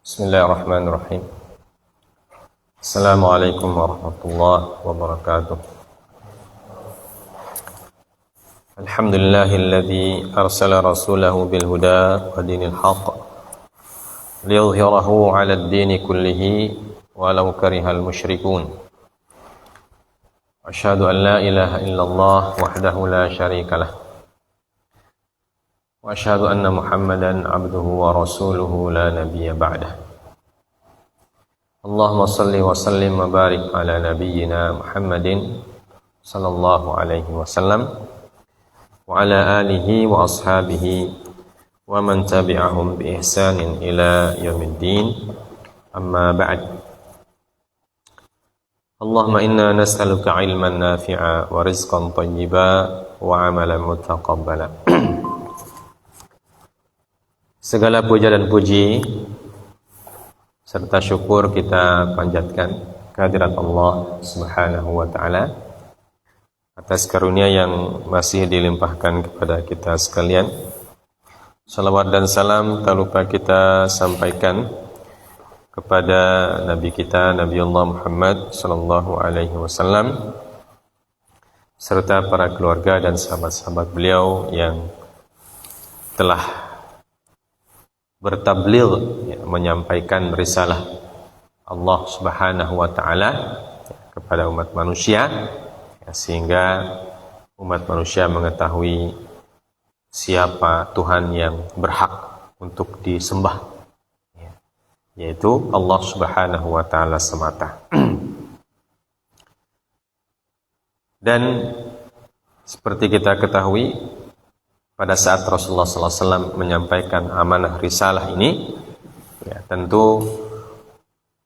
Bismillahirrahmanirrahim. Assalamualaikum warahmatullahi wabarakatuh. Alhamdulillahilladzi arsala rasulahu bil huda wa dinil haqq liyudhhirahu 'alad dini kullihi walau karihal musyrikun. Asyhadu an la ilaha illallah wahdahu la syarikalah. Wa asyhadu anna Muhammadan abduhu wa rasuluhu la nabiyya ba'dah. Allahumma salli wa sallim wa barik ala nabiyyina Muhammadin sallallahu alaihi wasallam wa ala alihi wa ashabihi wa man tabi'ahum bi ihsanin ila yaumiddin. Amma ba'd. Allahumma inna nas'aluka ilman nafi'a wa rizqan thayyiba wa 'amalan mutaqabbala. Segala puja dan puji serta syukur kita panjatkan kehadirat Allah Subhanahu wa taala atas karunia yang masih dilimpahkan kepada kita sekalian. Salawat dan salam tak lupa kita sampaikan kepada Nabi kita Nabiullah Muhammad sallallahu alaihi wasallam serta para keluarga dan sahabat-sahabat beliau yang telah bertabligh, menyampaikan risalah Allah Subhanahu wa taala kepada umat manusia, sehingga umat manusia mengetahui siapa Tuhan yang berhak untuk disembah, yaitu Allah Subhanahu wa taala semata. Dan seperti kita ketahui, pada saat Rasulullah SAW menyampaikan amanah risalah ini, tentu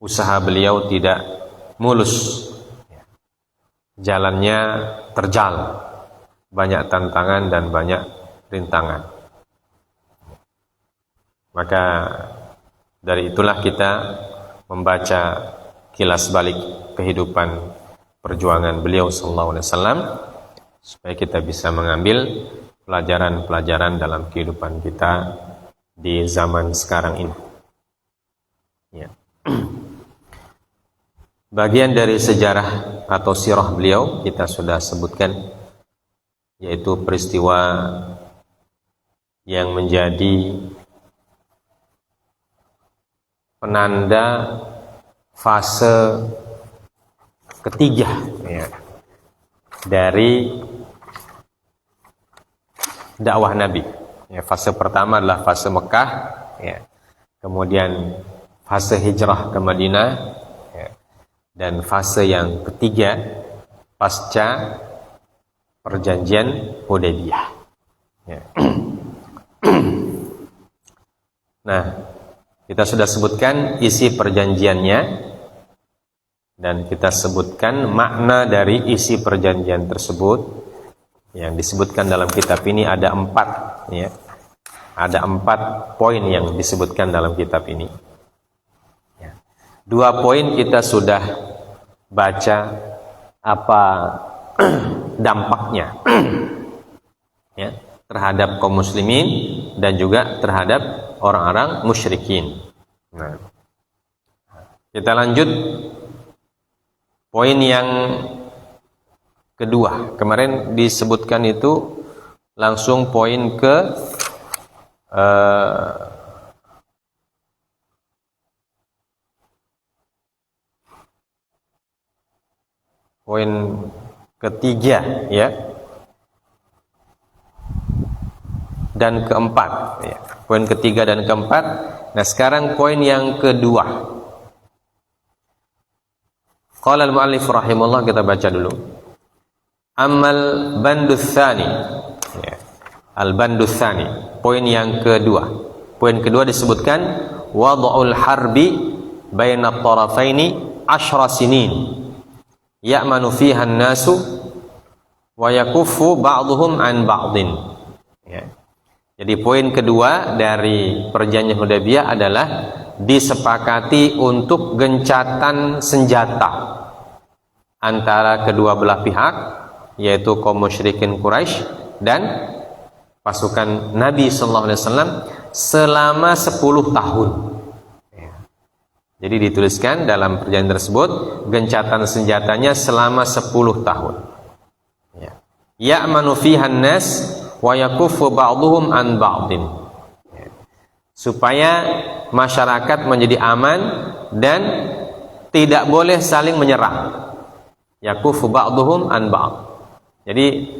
usaha beliau tidak mulus, jalannya terjal, banyak tantangan dan banyak rintangan. Maka dari itulah kita membaca kilas balik kehidupan perjuangan beliau SAW, supaya kita bisa mengambil pelajaran-pelajaran dalam kehidupan kita di zaman sekarang ini. Ya. Bagian dari sejarah atau sirah beliau kita sudah sebutkan, yaitu peristiwa yang menjadi penanda fase ketiga, dari dakwah Nabi. Fase pertama adalah fase Mekah, kemudian fase hijrah ke Madinah, dan fase yang ketiga pasca perjanjian Hudaybiyah. Nah, kita sudah sebutkan isi perjanjiannya, dan kita sebutkan makna dari isi perjanjian tersebut. Yang disebutkan dalam kitab ini ada 4, ada 4 poin yang disebutkan dalam kitab ini. 2 poin kita sudah baca apa dampaknya terhadap kaum muslimin dan juga terhadap orang-orang musyrikin. Nah, kita lanjut poin yang kedua. Kemarin disebutkan itu langsung poin ke poin ketiga, dan keempat, poin ketiga dan keempat. Nah, sekarang poin yang kedua. Qala al-mu'allif rahimahullah, kita baca dulu. Amal bandus tsani, al bandus tsani, poin yang kedua. Poin kedua disebutkan wad'ul harbi baina at-tarafaini 10 sinin ya'manu fiha an-nasu wa yakuffu ba'dhum an ba'din. Jadi poin kedua dari perjanjian Hudaybiyah adalah disepakati untuk gencatan senjata antara kedua belah pihak, yaitu kaum musyrikin Quraisy dan pasukan Nabi sallallahu alaihi wasallam selama 10 tahun. Jadi dituliskan dalam perjanjian tersebut gencatan senjatanya selama 10 tahun. Ya. Ya'manu fihan nas wa yakuffu ba'duhum an ba'din. Ya. Supaya masyarakat menjadi aman dan tidak boleh saling menyerang. Yakuffu ba'duhum an ba'd. Jadi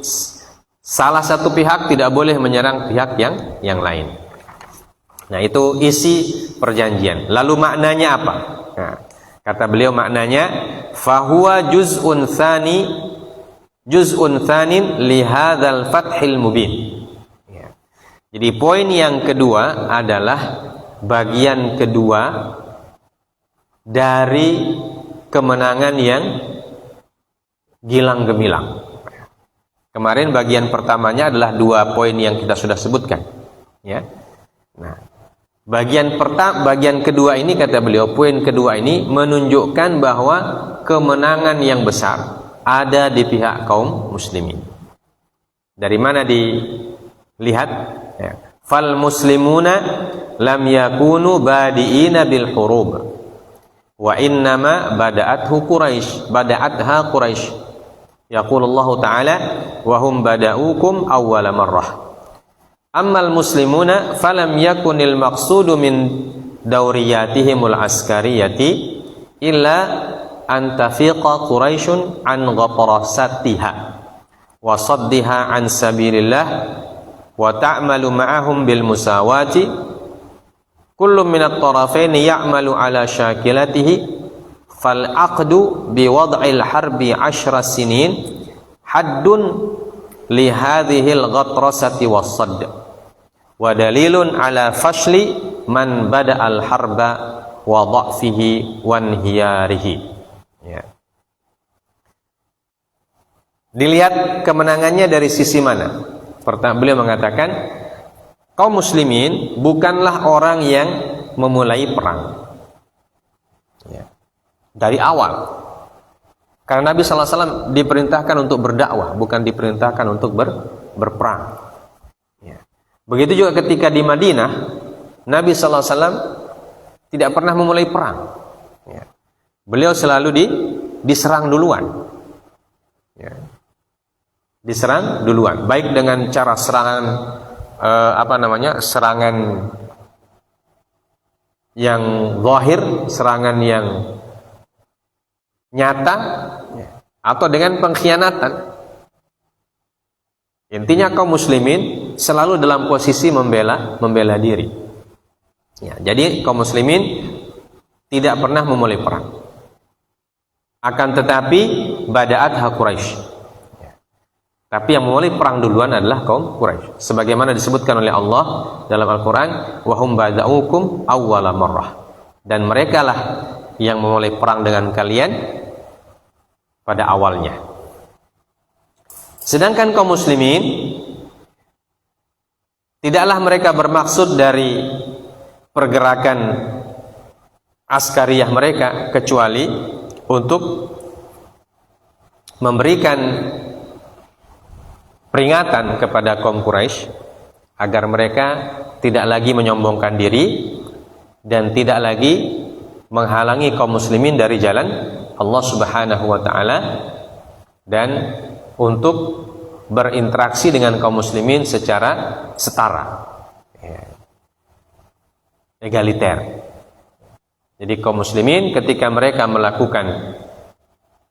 salah satu pihak tidak boleh menyerang pihak yang lain. Nah, itu isi perjanjian. Lalu maknanya apa? Nah, kata beliau maknanya fahuwa juz'un tsanin li hadzal fathil mubin. Ya. Jadi poin yang kedua adalah bagian kedua dari kemenangan yang gilang gemilang. Kemarin bagian pertamanya adalah 2 poin yang kita sudah sebutkan. Ya. Nah, bagian kedua ini kata beliau, poin kedua ini menunjukkan bahwa kemenangan yang besar ada di pihak kaum muslimin. Dari mana dilihat? Ya. Fal muslimuna lam yakunu badiina bil hurub wa innama bada'atha Quraisy. Yaqulullahu ta'ala wa hum bada'ukum awwala marrah. Ammal muslimuna falam yakunil maqsudu min dawriyatihimul askariyati illa an tafiqa Quraisyun an ghatrasatiha wa saddiha an sabilillah wa ta'malu ma'ahum bil musawati kullu minat tarafaini ya'malu ala syakilatihi fal aqdu bi wad'il harbi 10 sinin haddun li hadhil ghatrasati was sadd wa dalilun ala fashli man bada al harba wa dha'fihi wan hiyarihi. Ya. Dilihat kemenangannya dari sisi mana? Pertama beliau mengatakan kaum muslimin bukanlah orang yang memulai perang. Ya. Dari awal. Karena Nabi SAW diperintahkan untuk berdakwah, bukan diperintahkan untuk berperang. Ya. Begitu juga ketika di Madinah, Nabi SAW tidak pernah memulai perang. Ya. Beliau selalu diserang duluan. Ya. Diserang duluan, baik dengan cara serangan serangan yang zahir, serangan yang nyata, atau dengan pengkhianatan. Intinya kaum muslimin selalu dalam posisi membela diri. Ya, jadi kaum muslimin tidak pernah memulai perang. Akan tetapi bada'atha Quraisy. Ya. Tapi yang memulai perang duluan adalah kaum Quraisy. Sebagaimana disebutkan oleh Allah dalam Al-Qur'an, wa hum bada'ukum awwala marrah. Dan merekalah yang memulai perang dengan kalian pada awalnya. Sedangkan kaum muslimin tidaklah mereka bermaksud dari pergerakan askariyah mereka kecuali untuk memberikan peringatan kepada kaum Quraisy agar mereka tidak lagi menyombongkan diri dan tidak lagi menghalangi kaum muslimin dari jalan Allah Subhanahu wa taala dan untuk berinteraksi dengan kaum muslimin secara setara, egaliter. Jadi kaum muslimin ketika mereka melakukan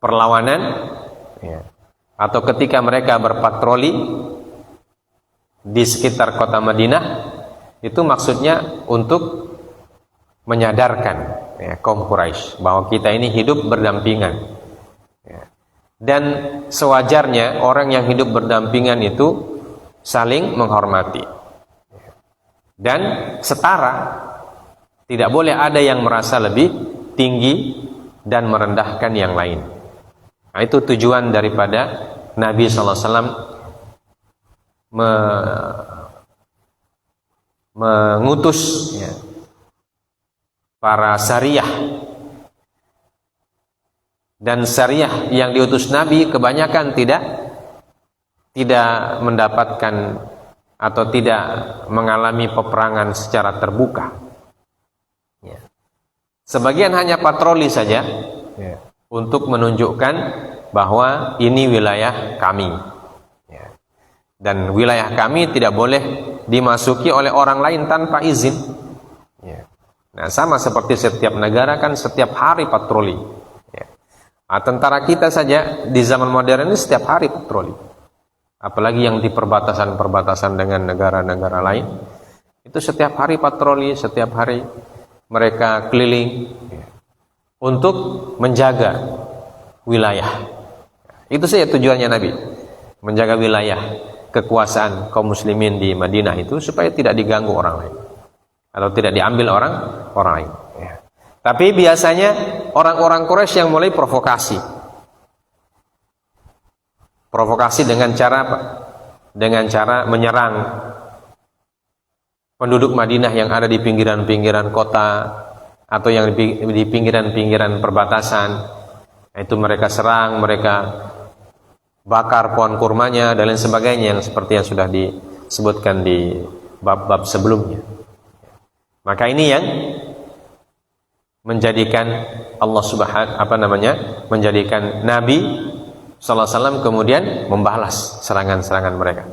perlawanan atau ketika mereka berpatroli di sekitar kota Madinah, itu maksudnya untuk menyadarkan kaum Quraisy bahwa kita ini hidup berdampingan. Dan sewajarnya orang yang hidup berdampingan itu saling menghormati dan setara. Tidak boleh ada yang merasa lebih tinggi dan merendahkan yang lain. Nah, itu tujuan daripada Nabi SAW mengutus para syariah. Dan syariah yang diutus Nabi kebanyakan tidak mendapatkan atau tidak mengalami peperangan secara terbuka. Sebagian hanya patroli saja, ya, untuk menunjukkan bahwa ini wilayah kami, ya. Dan wilayah kami tidak boleh dimasuki oleh orang lain tanpa izin, ya. Nah, sama seperti setiap negara kan setiap hari patroli, ya. Nah, tentara kita saja di zaman modern ini setiap hari patroli, apalagi yang di perbatasan-perbatasan dengan negara-negara lain, itu setiap hari patroli, setiap hari mereka keliling, ya, untuk menjaga wilayah. Itu saja tujuannya Nabi, menjaga wilayah kekuasaan kaum muslimin di Madinah itu supaya tidak diganggu orang lain atau tidak diambil orang lain, ya. Tapi biasanya orang-orang Quraisy yang mulai provokasi dengan cara apa? Dengan cara menyerang penduduk Madinah yang ada di pinggiran-pinggiran kota atau yang di pinggiran-pinggiran perbatasan. Itu mereka serang, mereka bakar pohon kurmanya dan lain sebagainya, yang seperti yang sudah disebutkan di bab-bab sebelumnya. Maka ini yang menjadikan Allah menjadikan Nabi sallallahu alaihi wasallam kemudian membalas serangan-serangan mereka.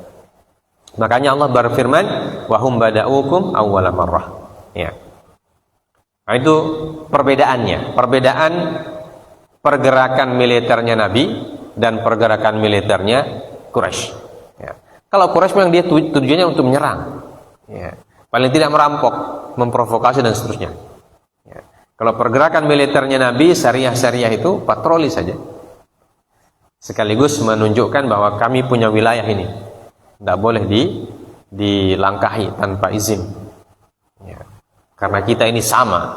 Makanya Allah berfirman, wa hum bada'ukum awwala marrah. Ya. Nah, itu perbedaannya, perbedaan pergerakan militernya Nabi dan pergerakan militernya Quraisy. Ya. Kalau Quraisy memang dia tujuannya untuk menyerang, ya. Paling tidak merampok, memprovokasi dan seterusnya. Ya. Kalau pergerakan militernya Nabi, syariah itu patroli saja, sekaligus menunjukkan bahwa kami punya wilayah ini, tidak boleh dilangkahi tanpa izin, ya. Karena kita ini sama,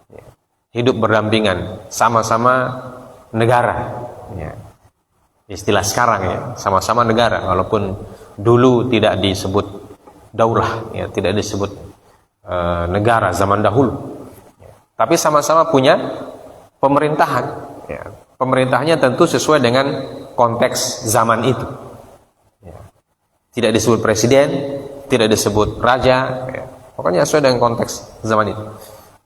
ya, hidup berdampingan, sama-sama negara, ya. Istilah sekarang, ya, sama-sama negara, walaupun dulu tidak disebut daulah, ya, tidak disebut negara zaman dahulu, ya. Tapi sama-sama punya pemerintahan, ya. Pemerintahnya tentu sesuai dengan konteks zaman itu, ya. Tidak disebut presiden, tidak disebut raja, ya. Pokoknya sesuai dengan konteks zaman itu.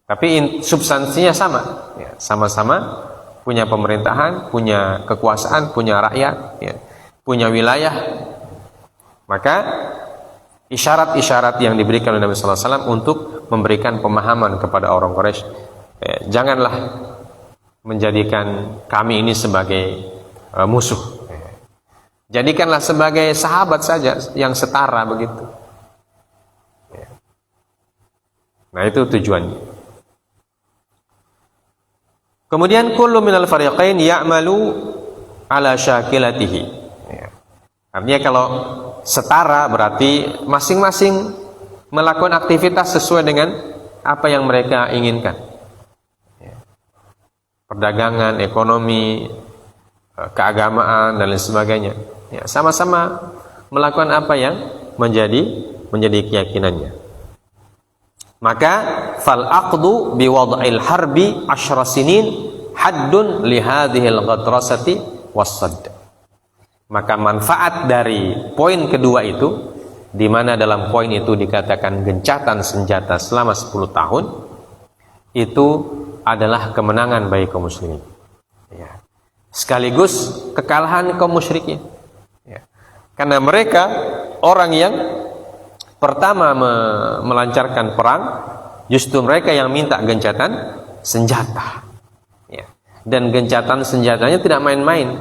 Tapi substansinya sama, ya. Sama-sama punya pemerintahan, punya kekuasaan, punya rakyat, ya, punya wilayah. Maka isyarat-isyarat yang diberikan oleh Nabi sallallahu alaihi wasallam untuk memberikan pemahaman kepada orang Quraisy, ya, janganlah menjadikan kami ini sebagai musuh. Ya. Jadikanlah sebagai sahabat saja yang setara begitu. Ya. Nah, itu tujuannya. Kemudian kullu minal fariqain ya'malu ala syakilatihi. Ya. Artinya kalau setara berarti masing-masing melakukan aktivitas sesuai dengan apa yang mereka inginkan. Ya. Perdagangan, ekonomi, keagamaan dan lain sebagainya. Ya, sama-sama melakukan apa yang menjadi keyakinannya. Maka fal aqdu bi wad'il harbi 10 sinin haddun li hadhil ghadrasati was-sadd. Maka manfaat dari poin kedua itu, di mana dalam poin itu dikatakan gencatan senjata selama 10 tahun, itu adalah kemenangan bagi kaum muslimin, ya. Sekaligus kekalahan kaum musyrikin, ya. Karena mereka orang yang pertama melancarkan perang, justru mereka yang minta gencatan senjata, ya. Dan gencatan senjatanya tidak main-main,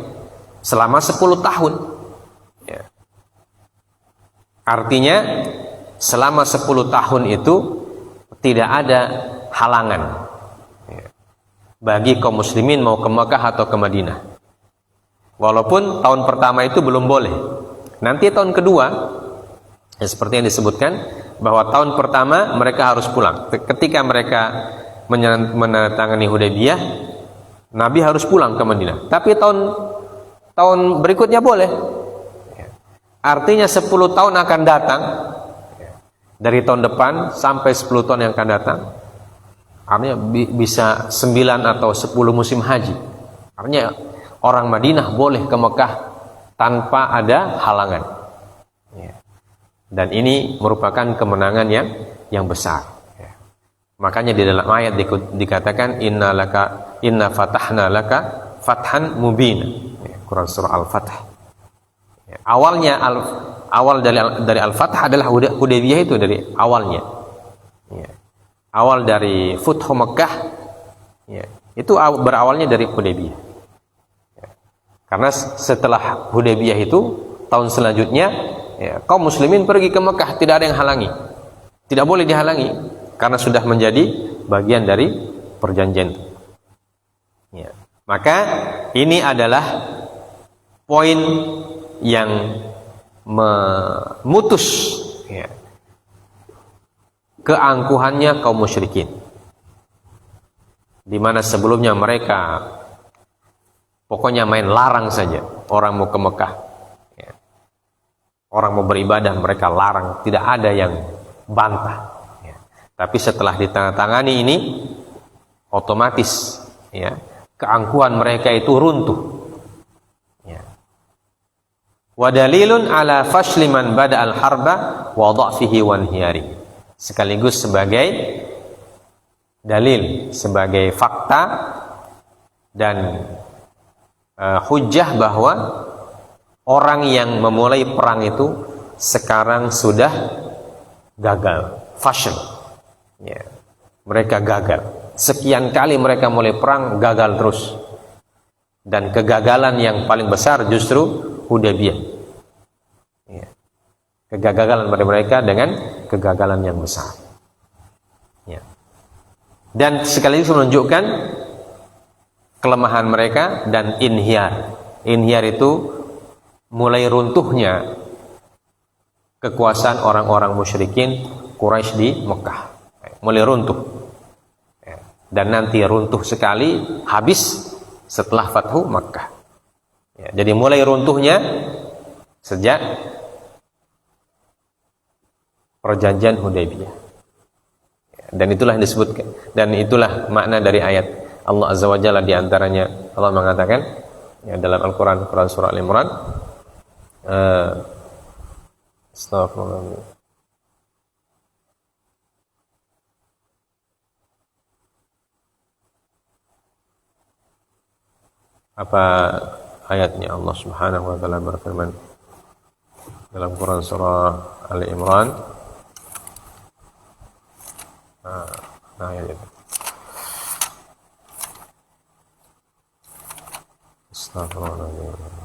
selama 10 tahun, ya. Artinya selama 10 tahun itu tidak ada halangan, ya, bagi kaum muslimin mau ke Mekah atau ke Madinah. Walaupun tahun pertama itu belum boleh. Nanti tahun kedua, ya, seperti yang disebutkan bahwa tahun pertama mereka harus pulang. Ketika mereka menandatangani Hudaybiyah, Nabi harus pulang ke Madinah. Tapi tahun berikutnya boleh. Artinya 10 tahun akan datang, dari tahun depan sampai 10 tahun yang akan datang. Artinya bisa 9 atau 10 musim haji. Artinya orang Madinah boleh ke Mekah tanpa ada halangan. Dan ini merupakan kemenangan yang besar. Makanya di dalam ayat dikatakan inna fatahna laka fathan mubina. Quran surah Al-Fath. Awalnya awal dari Al-Fath adalah Hudaybiyah, itu dari awalnya. Awal dari Futhu Mekah itu berawalnya dari Hudaybiyah. Karena setelah Hudaybiyah itu tahun selanjutnya kaum muslimin pergi ke Mekah, tidak ada yang halangi. Tidak boleh dihalangi karena sudah menjadi bagian dari perjanjian. Maka ini adalah poin yang memutus keangkuhannya kaum musyrikin, di mana sebelumnya mereka pokoknya main larang saja. Orang mau ke Mekah, orang mau beribadah, mereka larang, tidak ada yang bantah. Tapi setelah ditandatangani ini, otomatis keangkuhan mereka itu runtuh. Wa dalilun ala fashli man bada al harba wa dha'fihi wa inhiyari. Sekaligus sebagai dalil, sebagai fakta dan hujjah bahwa orang yang memulai perang itu sekarang sudah gagal, fashil. Mereka gagal. Sekian kali mereka mulai perang, gagal terus. Dan kegagalan yang paling besar justru Hudaybiyah. Kegagalan pada mereka dengan kegagalan yang besar. Dan sekaligus menunjukkan kelemahan mereka dan inhiyar. Inhiyar itu mulai runtuhnya kekuasaan orang-orang musyrikin Quraisy di Mekah. Mulai runtuh. Dan nanti runtuh sekali, habis setelah Fathu Makkah. Jadi mulai runtuhnya sejak perjanjian Hudaybiyah. Dan itulah yang disebutkan, dan itulah makna dari ayat Allah Azza wa Jalla. Di antaranya Allah mengatakan dalam Al-Quran, Quran surah Al-Imran, Astaghfirullah. Apa ayatnya? Allah Subhanahu wa taala berfirman dalam Quran surah Al-Imran, ayat itu. Astaghfirullah.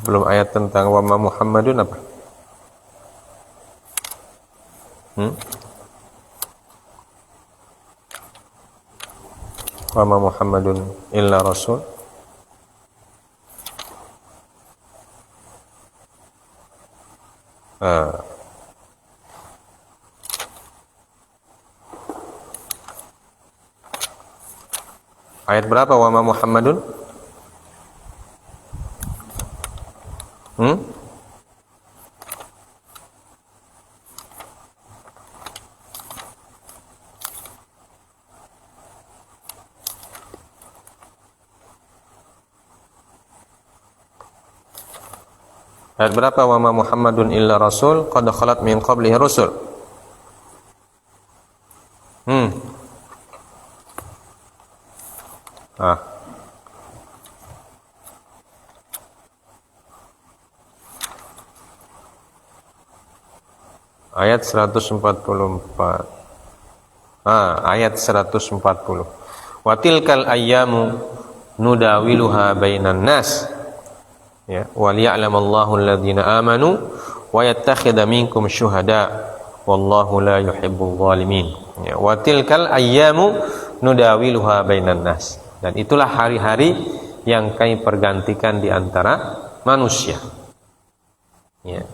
Sebelum ayat tentang wa ma Muhammadun apa? Wa ma Muhammadun illa rasul. Ayat berapa wa ma Muhammadun? Ayat berapa? Wa ma Muhammadun illa rasul qad khalat min qablihi rusul. Ayat 144. Ayat 140. Wa tilkal ayyamu nudawiluha bainan nas. Ya, wa liya'lamallahu alladhina amanu wa yattakhidha minkum syuhada wallahu la yuhibbul zalimin. Ya, wa tilkal ayyamu nudawiluha bainan nas. Dan itulah hari-hari yang kami pergantikan di antara manusia. Ya.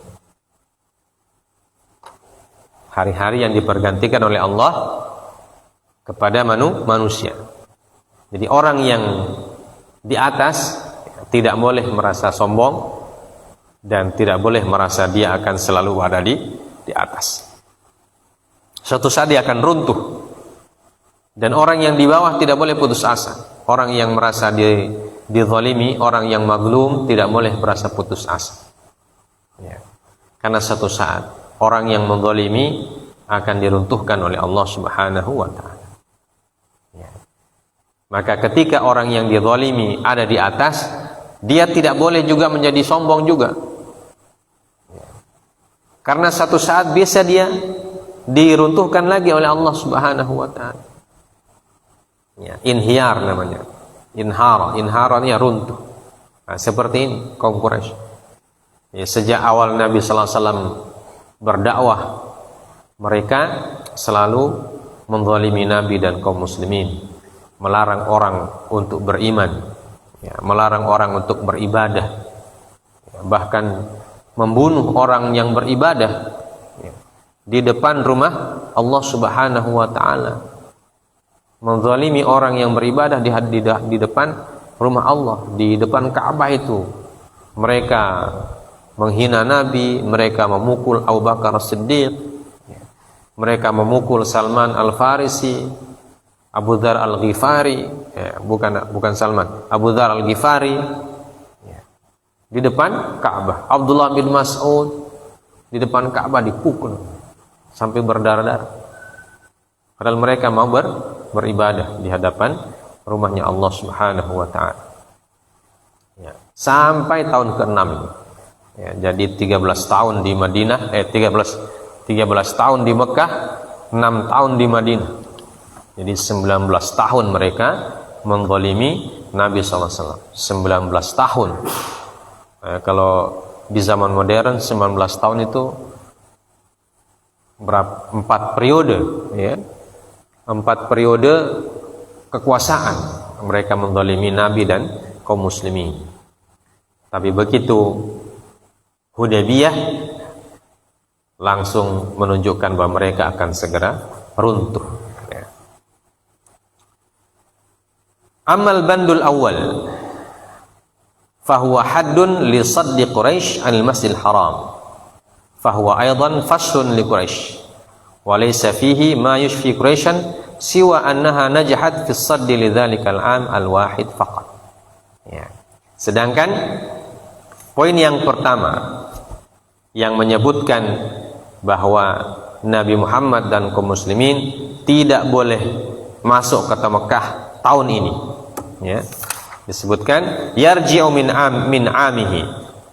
hari-hari yang dipergantikan oleh Allah kepada manusia. Jadi orang yang di atas tidak boleh merasa sombong dan tidak boleh merasa dia akan selalu ada di atas. Suatu saat dia akan runtuh. Dan orang yang di bawah tidak boleh putus asa. Orang yang merasa dizalimi, orang yang mazlum tidak boleh merasa putus asa. Ya. Karena suatu saat orang yang menzalimi akan diruntuhkan oleh Allah Subhanahu wa taala. Ya. Maka ketika orang yang dizalimi ada di atas, dia tidak boleh juga menjadi sombong juga. Ya. Karena suatu saat bisa dia diruntuhkan lagi oleh Allah Subhanahu wa taala. Ya, inhiyar namanya. Inharannya runtuh. Nah, seperti ini kaum Quraisy. Ya, sejak awal Nabi sallallahu alaihi wasallam berdakwah, mereka selalu menzalimi Nabi dan kaum muslimin, melarang orang untuk beriman, ya, melarang orang untuk beribadah, ya, bahkan membunuh orang yang beribadah di depan rumah Allah Subhanahu wa taala. Menzalimi orang yang beribadah di depan rumah Allah, di depan Ka'bah itu. Mereka menghina Nabi, mereka memukul Abu Bakar As-Siddiq, mereka memukul Salman Al-Farisi, Abu Dzar Al-Ghifari, bukan Salman, Abu Dzar Al-Ghifari, di depan Ka'bah. Abdullah bin Mas'ud di depan Ka'bah dipukul sampai berdarah-darah. Padahal mereka mau beribadah di hadapan rumahnya Allah Subhanahu wa taala. Ya, sampai tahun ke-6 ini. Ya, jadi 13 tahun di Madinah, 13 tahun di Mekah, 6 tahun di Madinah. Jadi 19 tahun mereka menzalimi Nabi sallallahu alaihi wasallam. 19 tahun. Kalau di zaman modern 19 tahun itu berapa? 4 periode, ya. 4 periode kekuasaan mereka menzalimi Nabi dan kaum muslimin. Tapi begitu Hudaybiyah langsung menunjukkan bahwa mereka akan segera runtuh. Ya. Amal bandul awal fahuwa haddun li saddi Quraisy anil masjidil haram. Fahuwa aidan faslun li Quraisy wa laysa fihi ma yushfi Quraisyan siwa annaha najahat fi saddi lidzalikal am al-wahid faqat. Ya. Sedangkan poin yang pertama yang menyebutkan bahwa Nabi Muhammad dan kaum muslimin tidak boleh masuk kota Mekah tahun ini, ya. Disebutkan yarji'u min amihi,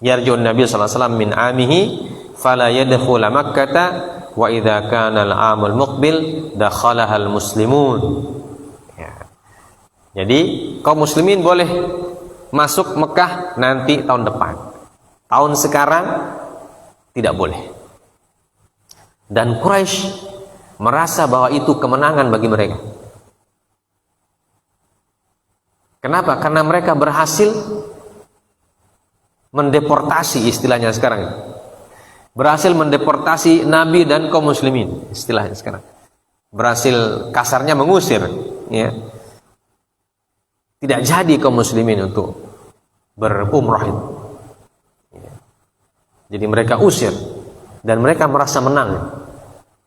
yarji'u Nabi sallallahu alaihi wasallam min amihi fala yadkhula Makkah wa idza kana al-'amul muqbil dakhalaha al-muslimun. Ya. Jadi kaum muslimin boleh masuk Mekah nanti tahun depan. Tahun sekarang tidak boleh. Dan Quraisy merasa bahwa itu kemenangan bagi mereka. Kenapa? Karena mereka berhasil mendeportasi, istilahnya sekarang, berhasil mendeportasi Nabi dan kaum muslimin, istilahnya sekarang. Berhasil kasarnya mengusir, ya. Tidak jadi kaum muslimin untuk berumrah itu. Ya. Jadi mereka usir dan mereka merasa menang.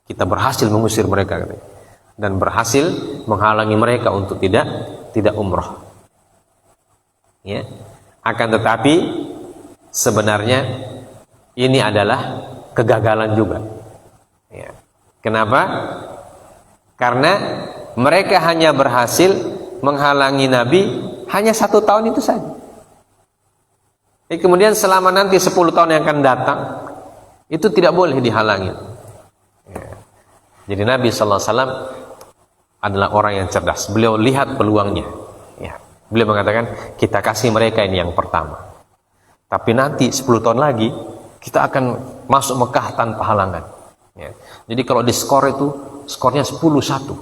Kita berhasil mengusir mereka dan berhasil menghalangi mereka untuk tidak umrah. Ya. Akan tetapi sebenarnya ini adalah kegagalan juga. Ya. Kenapa? Karena mereka hanya berhasil menghalangi Nabi hanya 1 tahun itu saja. Kemudian selama nanti 10 tahun yang akan datang itu tidak boleh dihalangi. Ya. Jadi Nabi sallallahu alaihi wasallam adalah orang yang cerdas. Beliau lihat peluangnya. Ya. Beliau mengatakan kita kasih mereka ini yang pertama. Tapi nanti 10 tahun lagi kita akan masuk Mekah tanpa halangan. Ya. Jadi kalau di skor itu skornya 10-1.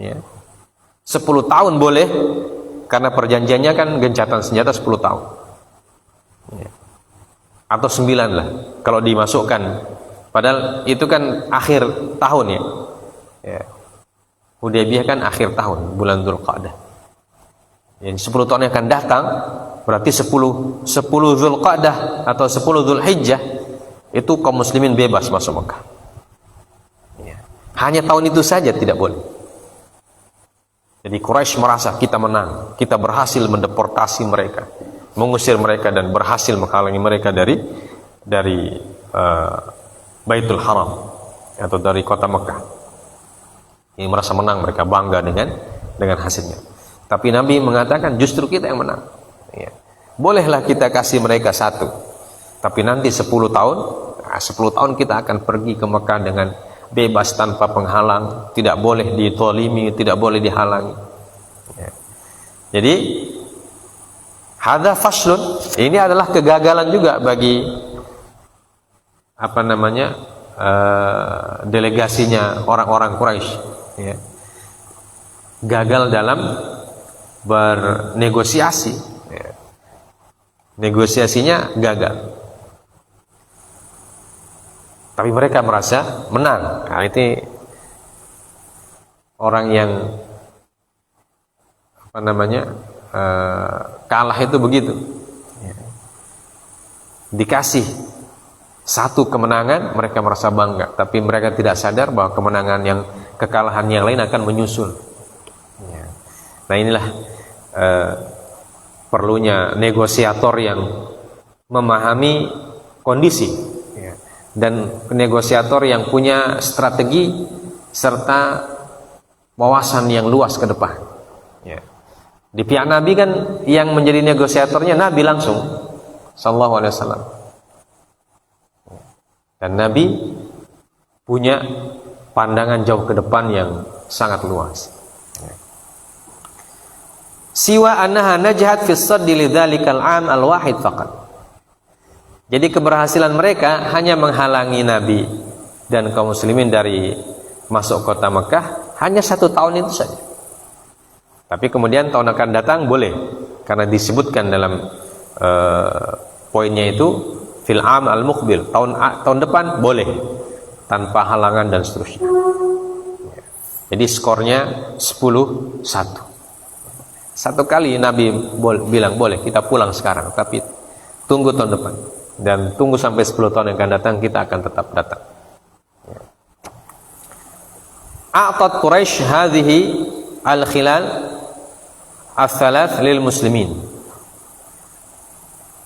Ya. 10 tahun boleh karena perjanjiannya kan gencatan senjata 10 tahun. Ya. Atau 9 lah kalau dimasukkan Padahal itu kan akhir tahun ya. Ya. Hudaybiyah kan akhir tahun, bulan Dzulqa'dah. Yang 10 tahun yang akan datang, berarti 10 Dzulqa'dah atau 10 Dzulhijjah itu kaum muslimin bebas masuk Mekah. Ya. Hanya tahun itu saja tidak boleh. Jadi Quraisy merasa kita menang, kita berhasil mendeportasi mereka, mengusir mereka dan berhasil menghalangi mereka dari Baitul Haram atau dari kota Mekah. Ini merasa menang, mereka bangga dengan hasilnya. Tapi Nabi mengatakan justru kita yang menang. Ya. Bolehlah kita kasih mereka 1, tapi nanti 10 tahun, 10 tahun kita akan pergi ke Mekah dengan bebas tanpa penghalang, tidak boleh ditolimi, tidak boleh dihalangi. Ya. Jadi hadza faslun, ini adalah kegagalan juga bagi delegasinya orang-orang Quraisy. Ya. Gagal dalam bernegosiasi. Ya. Negosiasinya gagal. Tapi mereka merasa menang. Nah, itu orang yang kalah itu begitu. Ya. Dikasih 1 kemenangan, mereka merasa bangga. Tapi mereka tidak sadar bahwa kekalahan yang lain akan menyusul. Ya. Nah inilah perlunya negosiator yang memahami kondisi, ya. Dan negosiator yang punya strategi serta wawasan yang luas ke depan. Ya. Di pihak Nabi kan yang menjadi negosiatornya Nabi langsung, sallallahu alaihi wasallam. Dan Nabi punya pandangan jauh ke depan yang sangat luas. Siwa annaha najahat fi saddi lidzalikal 'am al-wahid faqat. Jadi keberhasilan mereka hanya menghalangi Nabi dan kaum muslimin dari masuk kota Mekah hanya 1 tahun itu saja. Tapi kemudian tahun akan datang boleh, karena disebutkan dalam poinnya itu fil 'am al-muqbil, tahun depan boleh tanpa halangan dan seterusnya. Jadi skornya 10-1. 1 kali Nabi bilang boleh kita pulang sekarang, tapi tunggu tahun depan, dan tunggu sampai 10 tahun yang akan datang, kita akan tetap datang. A'tat Quraisy hadhihi al-khilal al-thalath lil muslimin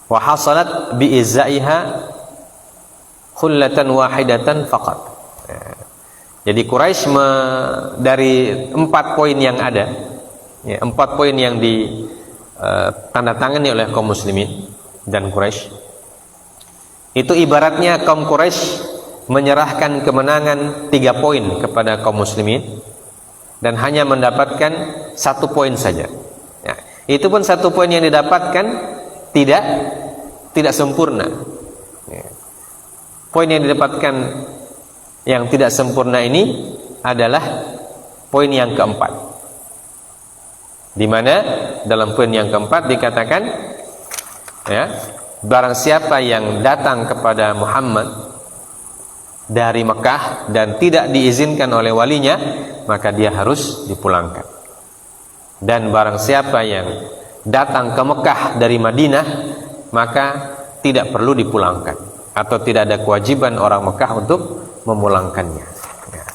wa hasalat bi izzaiha khullatan wahidatan faqat. Jadi Quraisy dari 4 poin yang ada, ya, 4 poin yang ditandatangani oleh kaum muslimin dan Quraisy, itu ibaratnya kaum Quraisy menyerahkan kemenangan 3 poin kepada kaum muslimin dan hanya mendapatkan 1 poin saja. Ya, itu pun 1 poin yang didapatkan tidak sempurna. Ya. Poin yang didapatkan yang tidak sempurna ini adalah poin yang keempat, di mana dalam poin yang keempat dikatakan, ya, barang siapa yang datang kepada Muhammad dari Mekah dan tidak diizinkan oleh walinya, maka dia harus dipulangkan. Dan barang siapa yang datang ke Mekah dari Madinah, maka tidak perlu dipulangkan, atau tidak ada kewajiban orang Mekah untuk memulangkannya.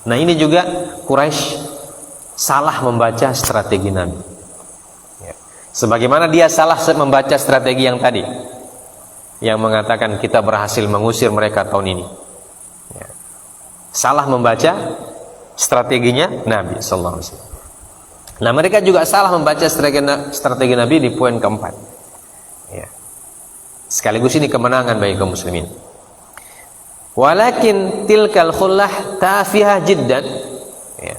Nah ini juga Quraisy salah membaca strategi Nabi. Sebagaimana dia salah membaca strategi yang tadi, yang mengatakan kita berhasil mengusir mereka tahun ini. Salah membaca strateginya Nabi sallallahu alaihi wasallam. Nah mereka juga salah membaca strategi Nabi di poin keempat. Ya. Sekaligus ini kemenangan bagi kaum muslimin. Walakin tilkal khullah tafihah jiddan. Ya.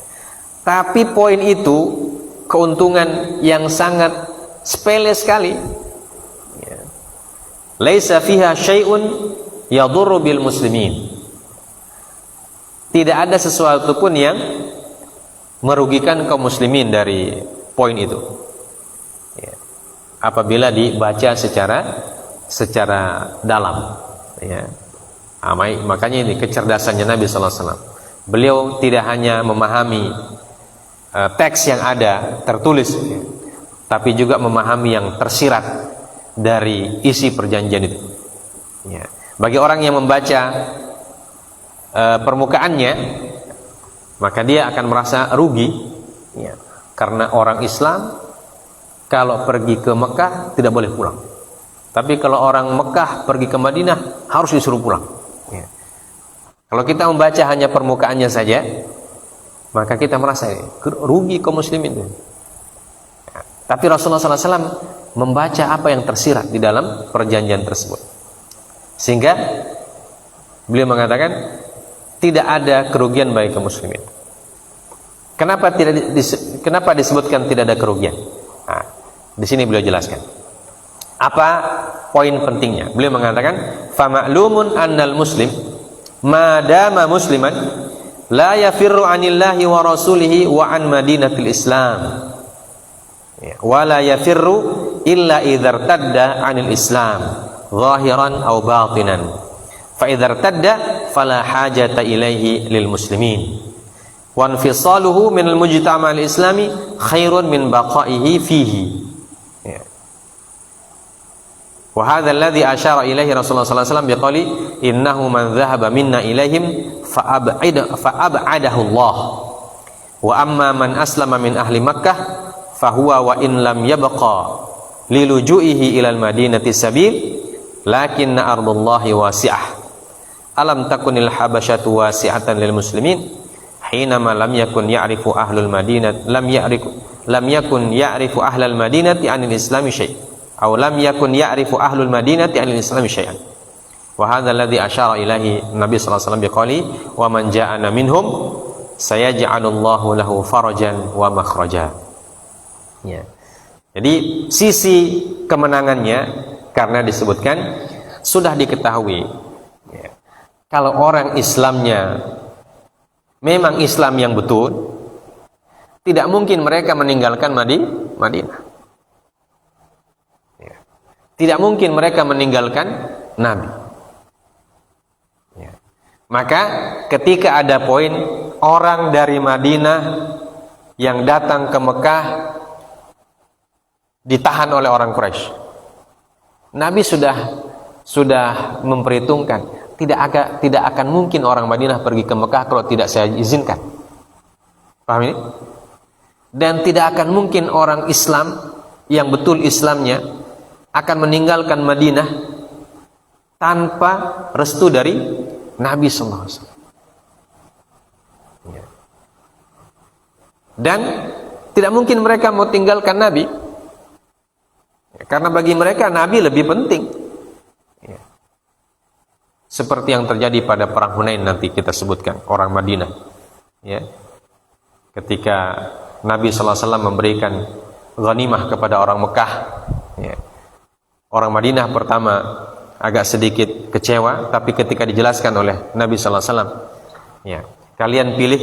Tapi poin itu keuntungan yang sangat sepele sekali. Ya. Laisa fiha syai'un yadurru bil muslimin. Tidak ada sesuatu pun yang merugikan kaum muslimin dari poin itu. Ya. Apabila dibaca secara dalam. Ya. Makanya ini kecerdasannya Nabi sallallahu alaihi wasallam. Beliau tidak hanya memahami teks yang ada tertulis, tapi juga memahami yang tersirat dari isi perjanjian itu. Ya. Bagi orang yang membaca permukaannya, maka dia akan merasa rugi, ya. Karena orang Islam kalau pergi ke Mekah tidak boleh pulang, tapi kalau orang Mekah pergi ke Madinah harus disuruh pulang. Ya. Kalau kita membaca hanya permukaannya saja, maka kita merasa rugi kaum muslimin. Ya. Tapi Rasulullah SAW membaca apa yang tersirat di dalam perjanjian tersebut, sehingga beliau mengatakan tidak ada kerugian bagi kaum muslimin. Kenapa disebutkan tidak ada kerugian? Nah, di sini beliau jelaskan apa poin pentingnya. Beliau mengatakan, "Fama'lumun annal muslim madama musliman la yafirru 'anillahi wa rasulihi wa an madinatil Islam. Wa la yafirru illa idza irtadda 'anil Islam zahiran aw batinan. Fa idza irtadda fala hajata ilaihi lil muslimin. Wa infisaluhu min al-mujtama' al-islami khairun min baqaihi fihi." Wa hadha alladhi asyara ilaihi Rasulullah sallallahu alaihi wasallam biqali innahu man dhahaba minna ilaihim fa'ab'adahu Allah. Wa amma man aslama min ahli Makkah fahuwa wa in lam yabqa liluju'ihi ila al-madinati sabil lakinna ardullahi wasi'ah. Alam takunil habasyatu wasi'atan lil muslimin hinama lam yakun ya'rifu ahlul madinah lam yakun ya'rifu ahlal madinati 'anil islami syai'. Aw lam yakun ya'rifu ahlul madinati 'anil islami syai'an. Wa hadha alladhi asyara ilahi Nabi sallallahu alaihi wasallam biqali wa man ja'ana minhum sayaj'alullahu lahu farajan wa makhraja. Ya. Jadi sisi kemenangannya karena disebutkan sudah diketahui, ya, kalau orang Islamnya memang Islam yang betul, tidak mungkin mereka meninggalkan Madinah. Tidak mungkin mereka meninggalkan Nabi. Ya. Maka ketika ada poin orang dari Madinah yang datang ke Mekah ditahan oleh orang Quraisy, Nabi sudah memperhitungkan tidak akan mungkin orang Madinah pergi ke Mekah kalau tidak saya izinkan. Paham ini? Dan tidak akan mungkin orang Islam yang betul Islamnya akan meninggalkan Madinah tanpa restu dari Nabi sallallahu alaihi wasallam. Dan tidak mungkin mereka mau tinggalkan Nabi, karena bagi mereka Nabi lebih penting. Seperti yang terjadi pada perang Hunain nanti kita sebutkan, orang Madinah, ya, ketika Nabi sallallahu alaihi wasallam memberikan ghanimah kepada orang Mekah, ya, orang Madinah pertama agak sedikit kecewa, tapi ketika dijelaskan oleh Nabi sallallahu alaihi wasallam, ya, kalian pilih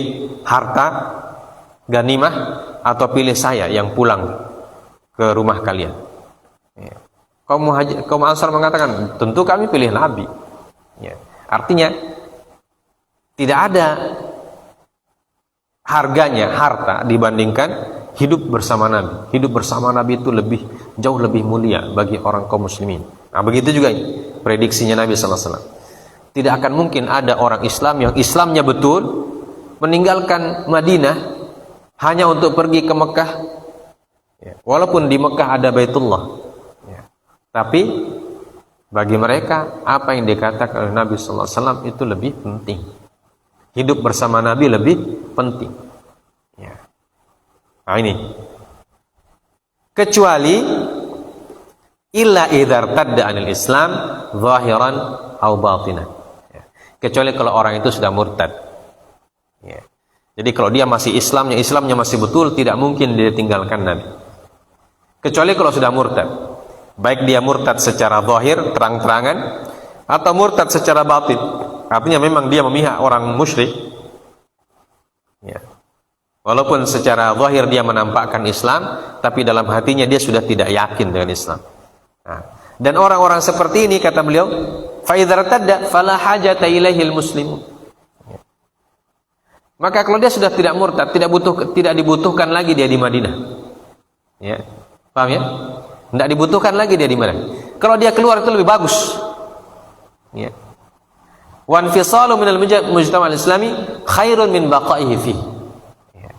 harta ghanimah atau pilih saya yang pulang ke rumah kalian. Ya. Kaum Ansar mengatakan, tentu kami pilih Nabi. Ya. Artinya tidak ada harganya harta dibandingkan hidup bersama Nabi. Hidup bersama Nabi itu jauh lebih mulia bagi orang kaum muslimin. Nah, begitu juga prediksinya Nabi sallallahu alaihi wasallam. Tidak akan mungkin ada orang Islam yang Islamnya betul meninggalkan Madinah hanya untuk pergi ke Mekah. Ya, walaupun di Mekah ada Baitullah. Ya, tapi bagi mereka apa yang dikatakan oleh Nabi sallallahu alaihi wasallam itu lebih penting. Hidup bersama Nabi lebih penting. Ya. Nah ini, kecuali illa idzar tadda 'anil Islam zahiran aw batinan. Ya. Kecuali kalau orang itu sudah murtad. Ya. Jadi kalau dia masih Islamnya masih betul, tidak mungkin dia tinggalkan Nabi. Kecuali kalau sudah murtad. Baik dia murtad secara zahir, terang-terangan, atau murtad secara batin. Artinya memang dia memihak orang musyrik. Ya. Walaupun secara zahir dia menampakkan Islam, tapi dalam hatinya dia sudah tidak yakin dengan Islam. Nah, dan orang-orang seperti ini, kata beliau, Fa idza irtadda fala hajata ilaihil muslimun. Maka kalau dia sudah tidak murtad, tidak dibutuhkan lagi dia di Madinah. Ya. Paham ya? Tidak dibutuhkan lagi dia di mana. Kalau dia keluar itu lebih bagus. Ya. Wa infisalu minal mujtama' al-islami khairun min baqaihi fi. Ya.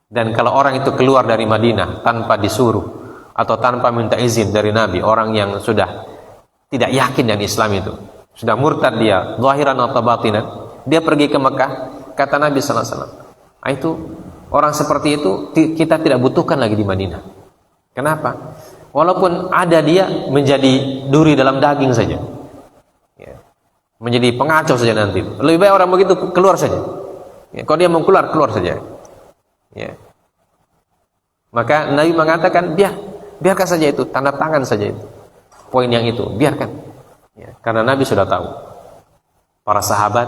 Dan kalau orang itu keluar dari Madinah tanpa disuruh atau tanpa minta izin dari Nabi, orang yang sudah tidak yakin dengan Islam itu, sudah murtad dia, zahiran atau batinan, dia pergi ke Mekah, kata Nabi sallallahu alaihi wasallam, itu orang seperti itu kita tidak butuhkan lagi di Madinah. Kenapa? Walaupun ada dia menjadi duri dalam daging saja, ya. Menjadi pengacau saja nanti. Lebih baik orang begitu keluar saja. Ya, kalau dia mau keluar, keluar saja. Ya. Maka Nabi mengatakan, biarkan saja itu, tanda tangan saja itu. Poin yang itu, biarkan. Ya, karena Nabi sudah tahu. Para sahabat,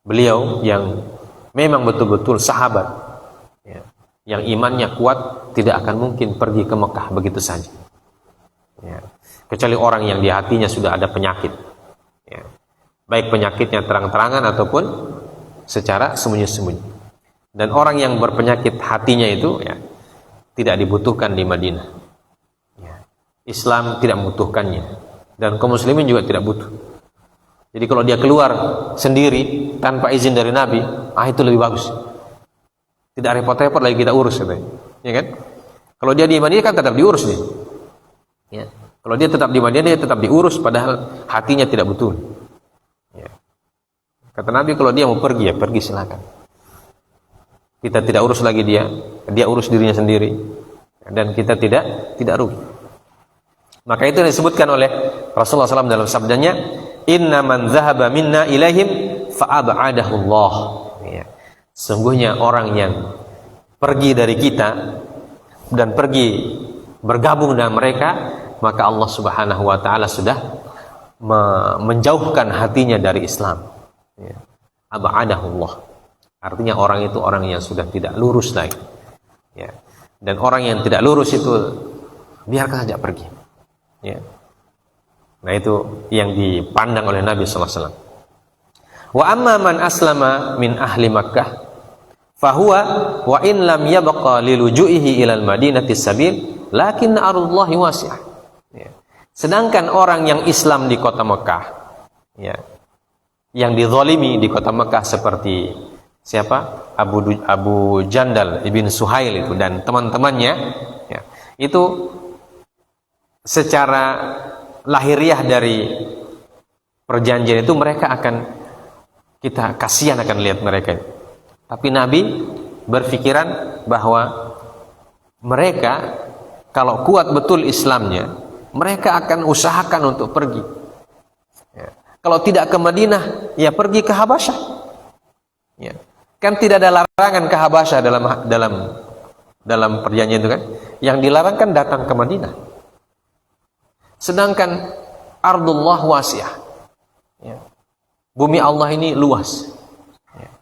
beliau yang memang betul-betul sahabat, ya, yang imannya kuat, tidak akan mungkin pergi ke Mekah begitu saja. Ya. Kecuali orang yang di hatinya sudah ada penyakit. Ya. Baik penyakitnya terang-terangan ataupun secara sembunyi-sembunyi. Dan orang yang berpenyakit hatinya itu, ya, tidak dibutuhkan di Madinah. Ya. Islam tidak membutuhkannya, dan kaum muslimin juga tidak butuh. Jadi kalau dia keluar sendiri tanpa izin dari Nabi, itu lebih bagus. Tidak repot-repot lagi kita urus, ya kan? Kalau dia di Madinah kan tetap diurus dia. Ya. Kalau dia tetap di Madinah, dia tetap diurus, padahal hatinya tidak betul. Ya. Kata Nabi, kalau dia mau pergi, ya pergi silakan. Kita tidak urus lagi dia urus dirinya sendiri, dan kita tidak rugi. Maka itu disebutkan oleh Rasulullah SAW dalam sabdanya, inna man zahaba minna ilaihim fa'ab'adahu Allah. Ya. Sungguhnya orang yang pergi dari kita dan pergi bergabung dengan mereka, maka Allah Subhanahu wa taala sudah menjauhkan hatinya dari Islam. Ya. Ab'adahu Allah. Artinya orang itu orang yang sudah tidak lurus lagi. Ya. Dan orang yang tidak lurus itu biarkan saja pergi. Ya. Nah, itu yang dipandang oleh Nabi sallallahu alaihi wasallam. Wa amma man aslama min ahli Makkah fahuwa wa in lam yabqa liluju'ihi ilal madinati sabil lakin ardullahi wasi'ah. Ya. Sedangkan orang yang Islam di kota Mekah, ya, yang dizalimi di kota Mekah seperti siapa? Abu Jandal ibn Suhail itu dan teman-temannya, ya, itu secara lahiriah dari perjanjian itu mereka akan, kita kasihan akan lihat mereka. Tapi Nabi berpikiran bahwa mereka kalau kuat betul Islamnya, mereka akan usahakan untuk pergi. Ya. Kalau tidak ke Madinah, ya pergi ke Habasyah. Ya. Kan tidak ada larangan ke Habasyah dalam perjanjian itu kan. Yang dilarang kan datang ke Madinah. Sedangkan ardullah wasi'ah. Ya. Bumi Allah ini luas. Ya.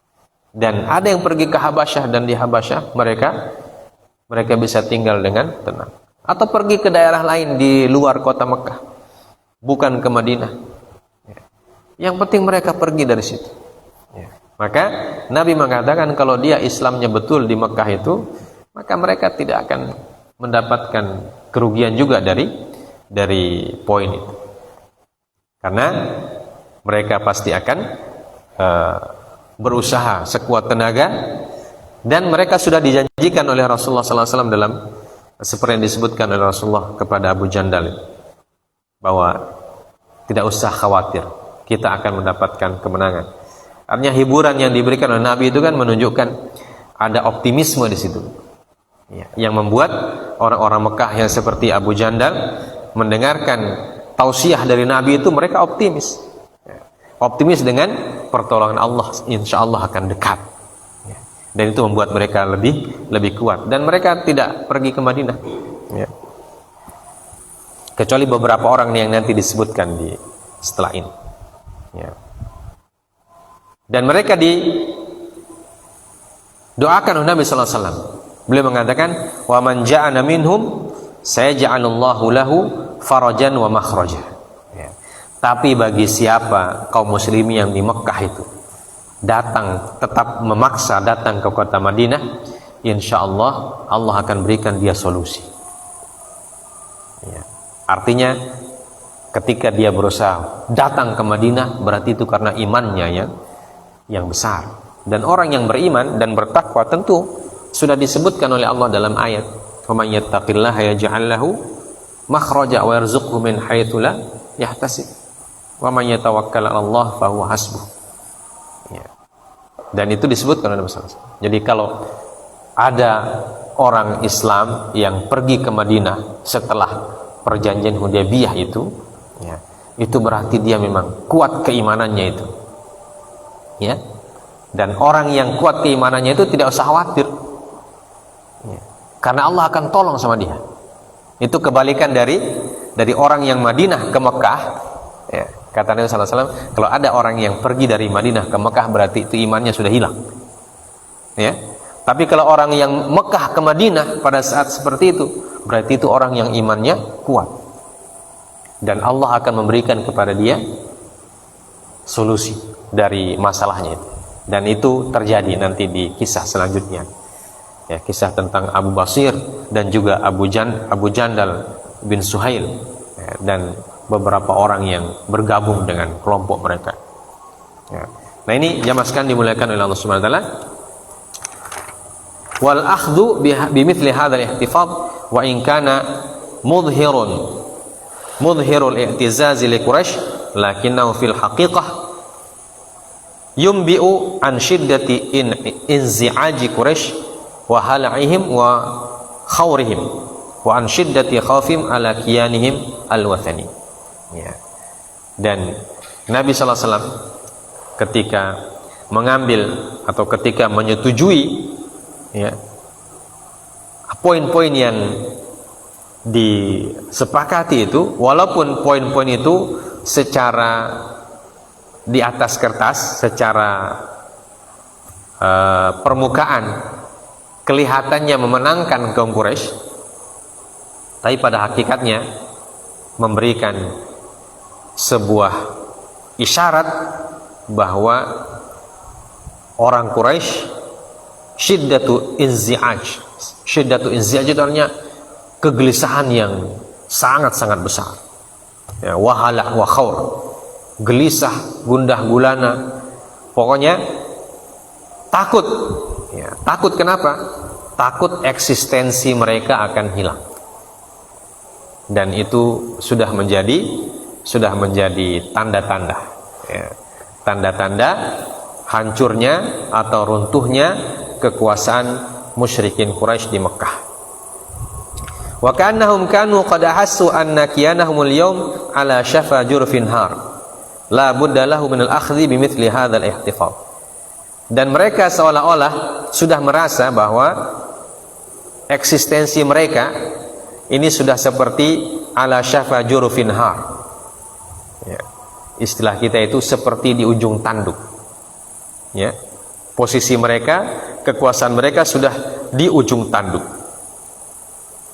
Dan ada yang pergi ke Habasyah, dan di Habasyah mereka bisa tinggal dengan tenang. Atau pergi ke daerah lain di luar kota Mekah, bukan ke Madinah. Ya. Yang penting mereka pergi dari situ. Ya. Maka Nabi mengatakan kalau dia Islamnya betul di Mekah itu, maka mereka tidak akan mendapatkan kerugian juga dari poin itu. Karena mereka pasti akan berusaha sekuat tenaga, dan mereka sudah dijanjikan oleh Rasulullah SAW dalam seperti yang disebutkan oleh Rasulullah kepada Abu Jandal, bahwa tidak usah khawatir, kita akan mendapatkan kemenangan. Artinya hiburan yang diberikan oleh Nabi itu kan menunjukkan ada optimisme di situ, ya, yang membuat orang-orang Mekah yang seperti Abu Jandal mendengarkan tausiah dari Nabi itu, mereka optimis, ya, optimis dengan pertolongan Allah, insya Allah akan dekat. Ya. Dan itu membuat mereka lebih kuat, dan mereka tidak pergi ke Madinah. Ya. Kecuali beberapa orang yang nanti disebutkan setelah ini. Ya. Dan mereka didoakan oleh Nabi sallallahu alaihi wasallam. Beliau mengatakan, "Wa man ja'ana minhum sayaj'alullahu lahu farajan wa makhraja." Ya. Tapi bagi siapa kaum muslimin yang di Mekah itu datang, tetap memaksa datang ke kota Madinah, insya Allah Allah akan berikan dia solusi. Ya. Artinya ketika dia berusaha datang ke Madinah, berarti itu karena imannya yang besar. Dan orang yang beriman dan bertakwa tentu sudah disebutkan oleh Allah dalam ayat, "Wa may yattaqillaha yaj'al lahu makhraja wa yarzuqhu min haitsu la yahtasib. Wa may yatawakkal 'ala Allah fa huwa hasbuh." Ya. Dan itu disebutkan oleh Rasulullah SAW. Jadi kalau ada orang Islam yang pergi ke Madinah setelah perjanjian Hudaybiyah itu, ya, itu berarti dia memang kuat keimanannya itu. Ya. Dan orang yang kuat keimanannya itu tidak usah khawatir. Ya. Karena Allah akan tolong sama dia. Itu kebalikan dari orang yang Madinah ke Mekah. Ya. Kata Nabi SAW, kalau ada orang yang pergi dari Madinah ke Mekah, berarti itu imannya sudah hilang. Ya. Tapi kalau orang yang Mekah ke Madinah pada saat seperti itu, berarti itu orang yang imannya kuat. Dan Allah akan memberikan kepada dia solusi dari masalahnya itu. Dan itu terjadi nanti di kisah selanjutnya. Ya, kisah tentang Abu Basir dan juga Abu Jandal bin Suhail, ya, dan beberapa orang yang bergabung dengan kelompok mereka. Ya. Nah ini jamaah sekalian dimuliakan oleh Allah Subhanahu wa taala. Wal akhdhu bimithli hadzal ihtifadh wa in kana mudhhirul i'tizaz li Quraisy lakinnahu fil haqiqah yumbi'u an shiddati inzi'aji Quraisy wa hala'ihim wa khawrihim wa an shiddati khawfim ala kiyanihim al-wathani. Ya. Dan Nabi sallallahu alaihi wasallam ketika mengambil atau ketika menyetujui, ya, poin-poin yang disepakati itu, walaupun poin-poin itu secara di atas kertas, secara permukaan kelihatannya memenangkan kaum Quraisy, tapi pada hakikatnya memberikan sebuah isyarat bahwa orang Quraisy Syiddatu inzi'aj itu artinya kegelisahan yang sangat-sangat besar, ya, wahala wa khawr, gelisah, gundah gulana, pokoknya takut, ya, takut. Kenapa? Takut eksistensi mereka akan hilang. Dan itu sudah menjadi tanda-tanda, ya, tanda-tanda hancurnya atau runtuhnya kekuasaan musyrikin Quraisy di Mekah. Wa kannahum kanu qad ahassu anna kiyanahumul yawm ala syafa jurfin har la budda lahu min al-akhdhi bimithli hadzal ihtifadh. Dan mereka seolah-olah sudah merasa bahwa eksistensi mereka ini sudah seperti ala syafa jurfin har, ya, istilah kita itu seperti di ujung tanduk, ya, posisi mereka, kekuasaan mereka sudah di ujung tanduk.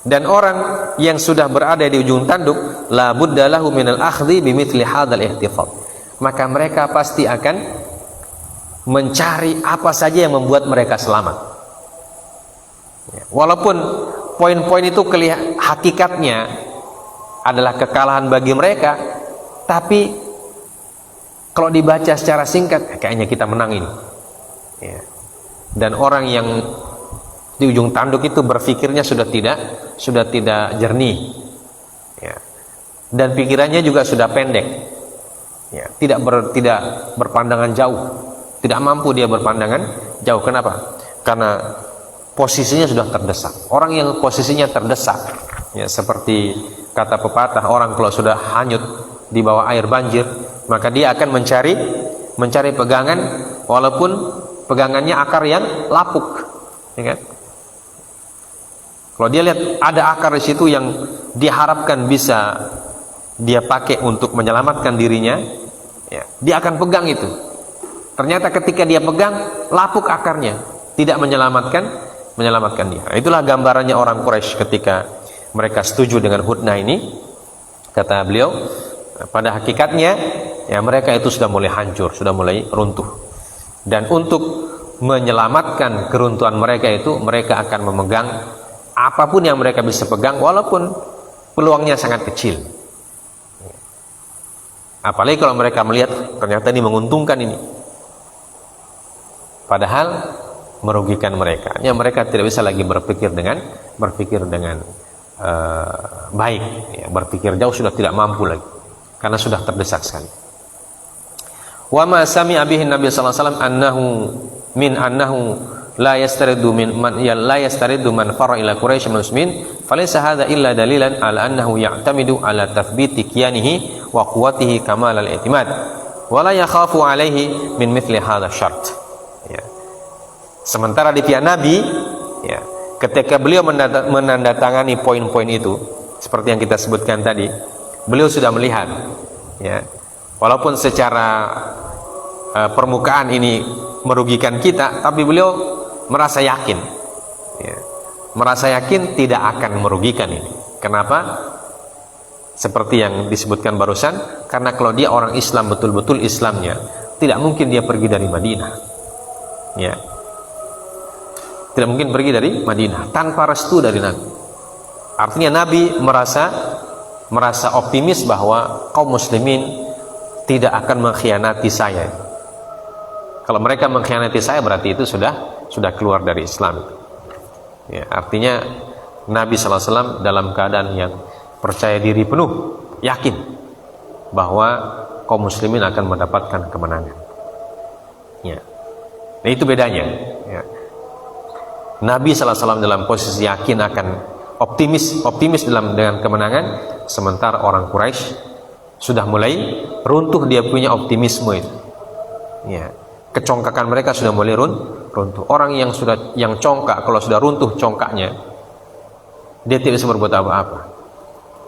Dan orang yang sudah berada di ujung tanduk, la budda lahu minal akhdhi bimithli hadzal ihtifadh, maka mereka pasti akan mencari apa saja yang membuat mereka selamat, ya, walaupun poin-poin itu hakikatnya adalah kekalahan bagi mereka, tapi kalau dibaca secara singkat kayaknya kita menang ini, ya. Dan orang yang di ujung tanduk itu berpikirnya sudah tidak jernih, ya. Dan pikirannya juga sudah pendek, ya. Tidak berpandangan jauh, tidak mampu dia berpandangan jauh. Kenapa? Karena posisinya sudah terdesak. Orang yang posisinya terdesak, ya, seperti kata pepatah, orang kalau sudah hanyut di bawah air banjir, maka dia akan mencari pegangan, walaupun pegangannya akar yang lapuk, ya kan? Kalau dia lihat ada akar di situ yang diharapkan bisa dia pakai untuk menyelamatkan dirinya, ya, dia akan pegang itu. Ternyata ketika dia pegang, lapuk akarnya, tidak menyelamatkan dia. Itulah gambarannya orang Quraisy ketika mereka setuju dengan hudnah ini. Kata beliau, pada hakikatnya ya mereka itu sudah mulai hancur, sudah mulai runtuh. Dan untuk menyelamatkan keruntuhan mereka itu, mereka akan memegang apapun yang mereka bisa pegang walaupun peluangnya sangat kecil. Apalagi kalau mereka melihat ternyata ini menguntungkan ini, padahal merugikan mereka. Ya, mereka tidak bisa lagi berpikir dengan baik, ya, berpikir jauh sudah tidak mampu lagi karena sudah terdesak sekali. Wa ma sami'a bihi Nabi sallallahu alaihi wasallam annahu la yastaridu man farra ila Quraisy muslimin falaysa hadha illa dalilan ala annahu ya'tamidu ala tathbiti kiyanihi wa quwwatihi kamal al-i'timad wa la yakhafu alaihi min mithli hadha syart. Ya. Sementara di pihak Nabi, ya, ketika beliau menandatangani poin-poin itu seperti yang kita sebutkan tadi, beliau sudah melihat, ya, walaupun secara permukaan ini merugikan kita, tapi beliau merasa yakin, ya, merasa yakin tidak akan merugikan ini. Kenapa? Seperti yang disebutkan barusan, karena kalau dia orang Islam betul-betul Islamnya, tidak mungkin dia pergi dari Madinah, ya, tidak mungkin pergi dari Madinah tanpa restu dari Nabi. Artinya Nabi merasa optimis bahwa kaum muslimin tidak akan mengkhianati saya. Kalau mereka mengkhianati saya berarti itu sudah keluar dari Islam. Ya, artinya Nabi SAW dalam keadaan yang percaya diri penuh, yakin bahwa kaum muslimin akan mendapatkan kemenangan. Ya. Nah, itu bedanya. Ya. Nabi SAW dalam posisi yakin akan optimis dengan kemenangan, sementara orang Quraisy sudah mulai runtuh dia punya optimisme itu. Ya, kecongkakan mereka sudah mulai runtuh. Orang yang congkak, kalau sudah runtuh congkaknya, dia tidak bisa berbuat apa-apa.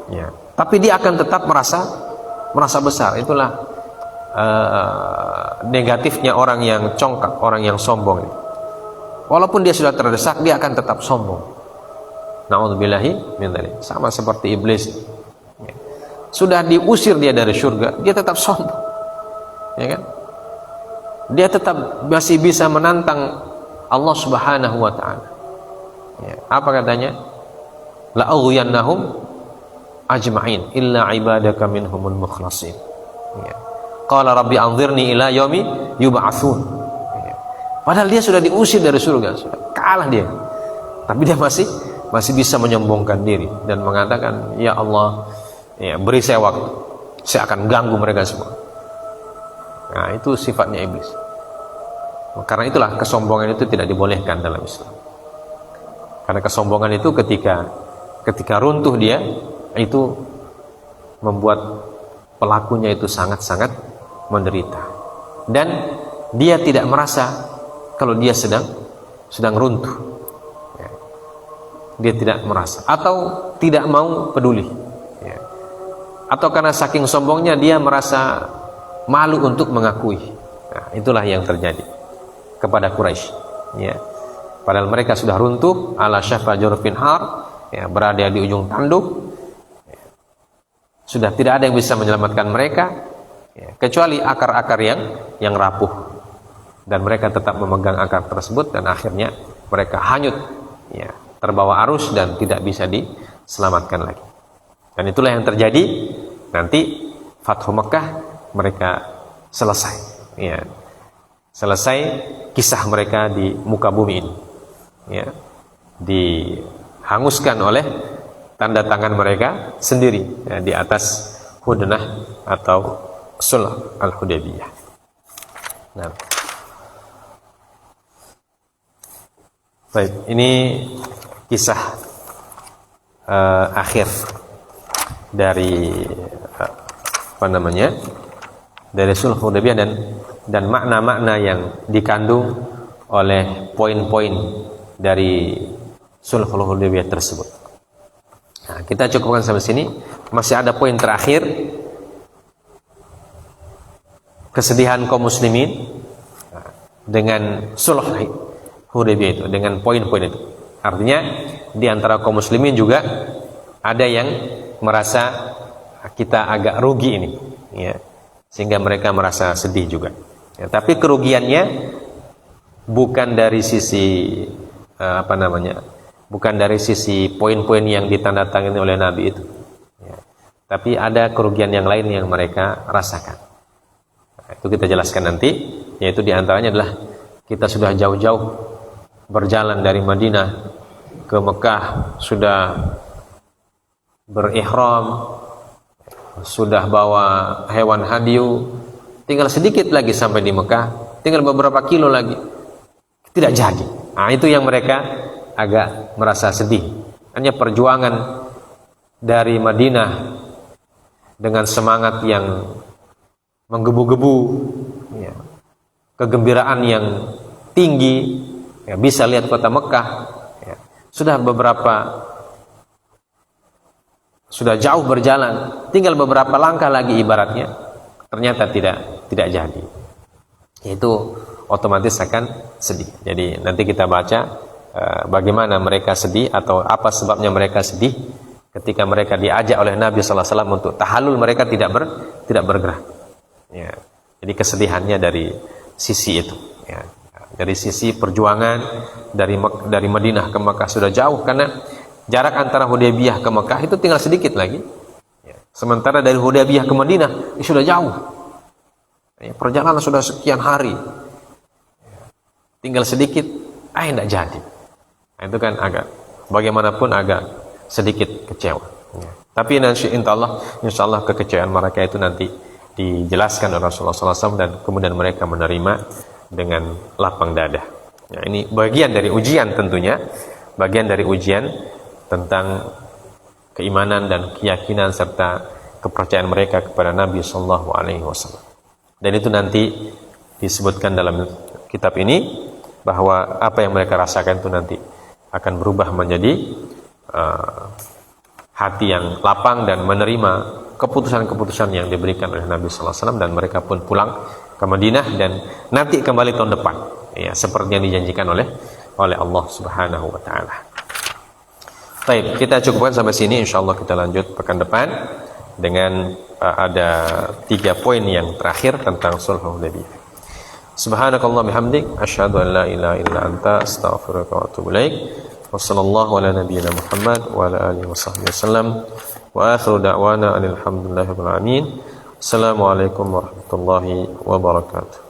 Ya, tapi dia akan tetap merasa besar. Itulah negatifnya orang yang congkak, orang yang sombong itu. Walaupun dia sudah terdesak, dia akan tetap sombong. Na'udzubillahi min dzalik. Sama seperti iblis. Ya. Sudah diusir dia dari surga, dia tetap sombong. Ya kan? Dia tetap masih bisa menantang Allah Subhanahu wa taala. Ya. Apa katanya? La aghyannahum ajma'in illa ibadaka minhumul mukhlasin. Ya. Qala rabbi anzirni ila yaumi yub'atsun. Padahal dia sudah diusir dari surga, sudah kalah dia. Tapi dia masih bisa menyombongkan diri dan mengatakan, ya Allah, ya, beri saya waktu, saya akan ganggu mereka semua. Nah, itu sifatnya iblis. Karena itulah kesombongan itu tidak dibolehkan dalam Islam. Karena kesombongan itu ketika runtuh dia, itu membuat pelakunya itu sangat-sangat menderita. Dan dia tidak merasa kalau dia sedang runtuh, ya. Dia tidak merasa atau tidak mau peduli, ya. Atau karena saking sombongnya dia merasa malu untuk mengakui. Nah, itulah yang terjadi kepada Quraisy, ya. Padahal mereka sudah runtuh ala syafa jurfin har, ya, berada di ujung tanduk, ya. Sudah tidak ada yang bisa menyelamatkan mereka, ya, kecuali akar-akar yang rapuh. Dan mereka tetap memegang akar tersebut dan akhirnya mereka hanyut, ya, terbawa arus dan tidak bisa diselamatkan lagi. Dan itulah yang terjadi nanti Fathu Mekah, mereka selesai, ya, selesai kisah mereka di muka bumi ini, ya, dihanguskan oleh tanda tangan mereka sendiri, ya, di atas Hudnah atau Sulh Al-Hudaybiyah. Nah, baik, ini kisah akhir dari dari Sulh Hudaybiyah dan makna-makna yang dikandung oleh poin-poin dari Sulh Hudaybiyah tersebut. Nah, kita cukupkan sampai sini. Masih ada poin terakhir, kesedihan kaum muslimin dengan Sulh Hudaybiyah itu, dengan poin-poin itu. Artinya di antara kaum muslimin juga ada yang merasa kita agak rugi ini, ya, sehingga mereka merasa sedih juga. Ya, tapi kerugiannya bukan dari sisi bukan dari sisi poin-poin yang ditandatangani oleh Nabi itu, ya. Tapi ada kerugian yang lain yang mereka rasakan. Nah, itu kita jelaskan nanti, yaitu diantaranya adalah kita sudah jauh-jauh berjalan dari Madinah ke Mekah, sudah berihram, sudah bawa hewan hadiu, tinggal sedikit lagi sampai di Mekah, tinggal beberapa kilo lagi, tidak jadi. Nah, itu yang mereka agak merasa sedih. Hanya perjuangan dari Madinah dengan semangat yang menggebu-gebu, ya, kegembiraan yang tinggi, ya, bisa lihat kota Mekah, ya, sudah jauh berjalan, tinggal beberapa langkah lagi ibaratnya, ternyata tidak jadi. Itu otomatis akan sedih. Jadi nanti kita baca bagaimana mereka sedih atau apa sebabnya mereka sedih ketika mereka diajak oleh Nabi sallallahu alaihi wasallam untuk tahallul, mereka tidak bergerak. Ya. Jadi kesedihannya dari sisi itu, ya. Dari sisi perjuangan dari Madinah ke Mekah sudah jauh, karena jarak antara Hudaybiyah ke Mekah itu tinggal sedikit lagi. Ya. Sementara dari Hudaybiyah ke Madinah sudah jauh. Ya, perjalanan sudah sekian hari. Ya. Tinggal sedikit, tidak jadi. Nah, itu kan bagaimanapun agak sedikit kecewa. Ya. Tapi insya Allah kekecewaan mereka itu nanti dijelaskan oleh Rasulullah SAW dan kemudian mereka menerima dengan lapang dada. Ya, ini bagian dari ujian tentunya, bagian dari ujian tentang keimanan dan keyakinan serta kepercayaan mereka kepada Nabi Sallallahu Alaihi Wasallam. Dan itu nanti disebutkan dalam kitab ini bahwa apa yang mereka rasakan itu nanti akan berubah menjadi hati yang lapang dan menerima keputusan-keputusan yang diberikan oleh Nabi Sallallahu Alaihi Wasallam, dan mereka pun pulang ke Madinah dan nanti kembali tahun depan, ya, seperti yang dijanjikan oleh Allah Subhanahu Wa Taala. Baik, kita cukupkan sampai sini. Insyaallah kita lanjut pekan depan dengan ada 3 poin yang terakhir tentang sulh Hudaybiyah. Subhanakallah bihamdik, asyhadu an la ilaha illa anta, astaghfiruka wa atubu ilaik. Wassallallahu ala nabiyyina Muhammad wa ala alihi washabbihi wasallam. Wa akhiru da'wana alhamdulillahi rabbil alamin. Assalamualaikum warahmatullahi wabarakatuh.